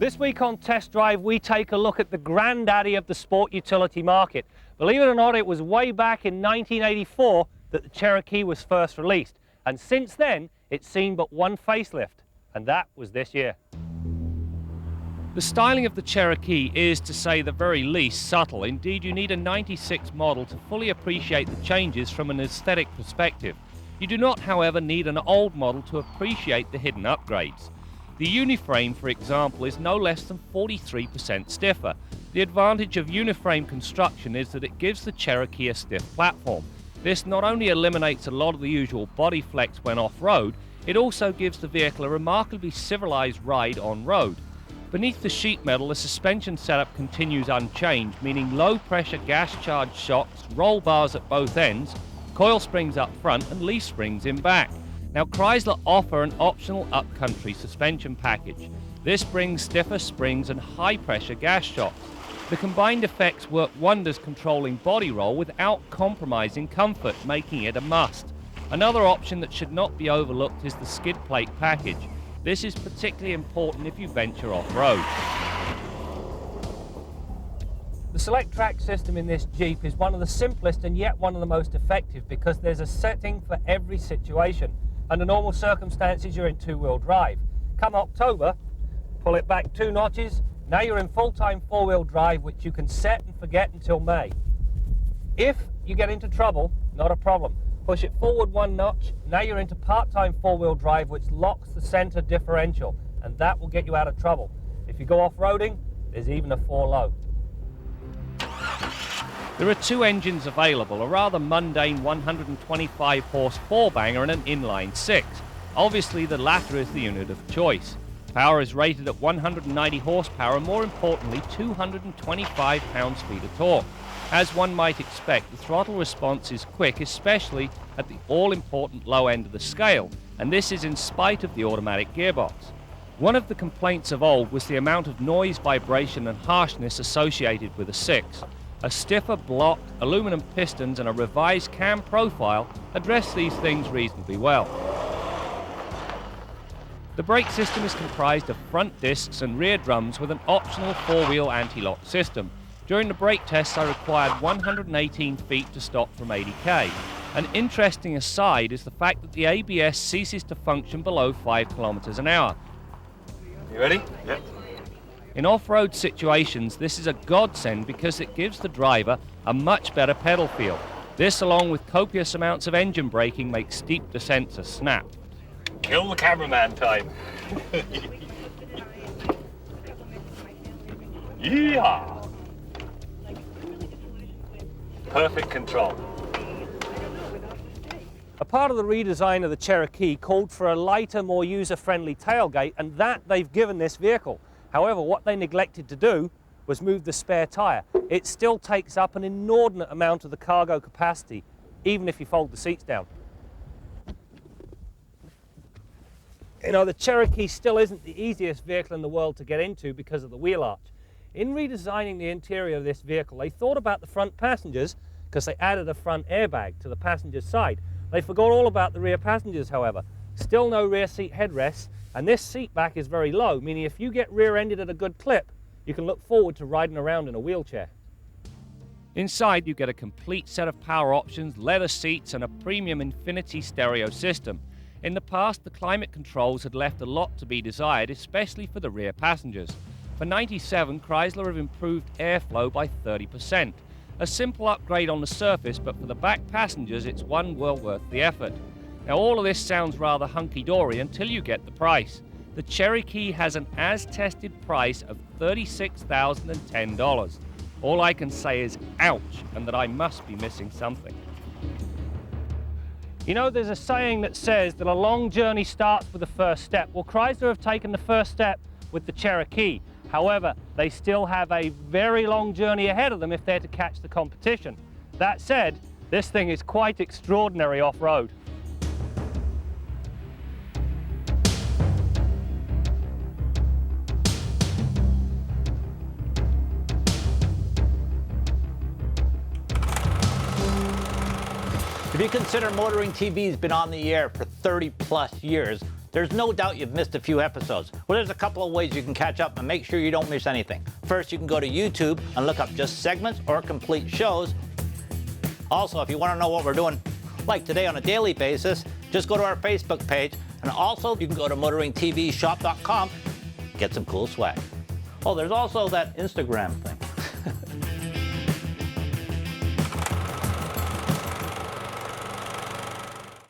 This week on Test Drive, we take a look at the granddaddy of the sport utility market. Believe it or not, it was way back in 1984 that the Cherokee was first released. And since then, it's seen but one facelift, and that was this year. The styling of the Cherokee is, to say the very least, subtle. Indeed, you need a 96 model to fully appreciate the changes from an aesthetic perspective. You do not, however, need an old model to appreciate the hidden upgrades. The uniframe, for example, is no less than 43% stiffer. The advantage of uniframe construction is that it gives the Cherokee a stiff platform. This not only eliminates a lot of the usual body flex when off-road, it also gives the vehicle a remarkably civilized ride on-road. Beneath the sheet metal, the suspension setup continues unchanged, meaning low-pressure gas-charged shocks, roll bars at both ends, coil springs up front and leaf springs in back. Now, Chrysler offer an optional upcountry suspension package. This brings stiffer springs and high-pressure gas shocks. The combined effects work wonders controlling body roll without compromising comfort, making it a must. Another option that should not be overlooked is the skid plate package. This is particularly important if you venture off-road. The Select Track system in this Jeep is one of the simplest and yet one of the most effective because there's a setting for every situation. Under normal circumstances, you're in two-wheel drive. Come October, pull it back 2 notches. Now you're in full-time four-wheel drive, which you can set and forget until May. If you get into trouble, not a problem. Push it forward 1 notch. Now you're into part-time four-wheel drive, which locks the center differential, and that will get you out of trouble. If you go off-roading, there's even a 4-low. There are 2 engines available, a rather mundane 125 horse 4-banger and an inline 6. Obviously, the latter is the unit of choice. Power is rated at 190 horsepower and, more importantly, 225 pounds-feet of torque. As one might expect, the throttle response is quick, especially at the all-important low end of the scale, and this is in spite of the automatic gearbox. One of the complaints of old was the amount of noise, vibration and harshness associated with a 6. A stiffer block, aluminum pistons and a revised cam profile address these things reasonably well. The brake system is comprised of front discs and rear drums with an optional 4-wheel anti-lock system. During the brake tests, I required 118 feet to stop from 80k. An interesting aside is the fact that the ABS ceases to function below 5 kilometers an hour. You ready? Yep. In off-road situations, this is a godsend because it gives the driver a much better pedal feel. This, along with copious amounts of engine braking, makes steep descents a snap. Kill the cameraman time. Yeehaw! Perfect control. A part of the redesign of the Cherokee called for a lighter, more user-friendly tailgate, and that they've given this vehicle. However, what they neglected to do was move the spare tyre. It still takes up an inordinate amount of the cargo capacity, even if you fold the seats down. You know, the Cherokee still isn't the easiest vehicle in the world to get into because of the wheel arch. In redesigning the interior of this vehicle, they thought about the front passengers because they added a front airbag to the passenger's side. They forgot all about the rear passengers, however. Still no rear seat headrests, and this seat back is very low, meaning if you get rear-ended at a good clip, you can look forward to riding around in a wheelchair. Inside, you get a complete set of power options, leather seats, and a premium Infinity stereo system. In the past, the climate controls had left a lot to be desired, especially for the rear passengers. For '97, Chrysler have improved airflow by 30%. A simple upgrade on the surface, but for the back passengers, it's one well worth the effort. Now, all of this sounds rather hunky-dory until you get the price. The Cherokee has an as-tested price of $36,010. All I can say is ouch, and that I must be missing something. You know, there's a saying that says that a long journey starts with the first step. Well, Chrysler have taken the first step with the Cherokee. However, they still have a very long journey ahead of them if they're to catch the competition. That said, this thing is quite extraordinary off-road. If you consider Motoring TV's been on the air for 30 plus years, There's no doubt you've missed a few episodes. Well, there's a couple of ways you can catch up and make sure you don't miss anything. First, you can go to YouTube and look up just segments or complete shows. Also, if you want to know what we're doing, like today on a daily basis, just go to our Facebook page. And also, you can go to motoringtvshop.com, get some cool swag. Oh, there's also that Instagram thing.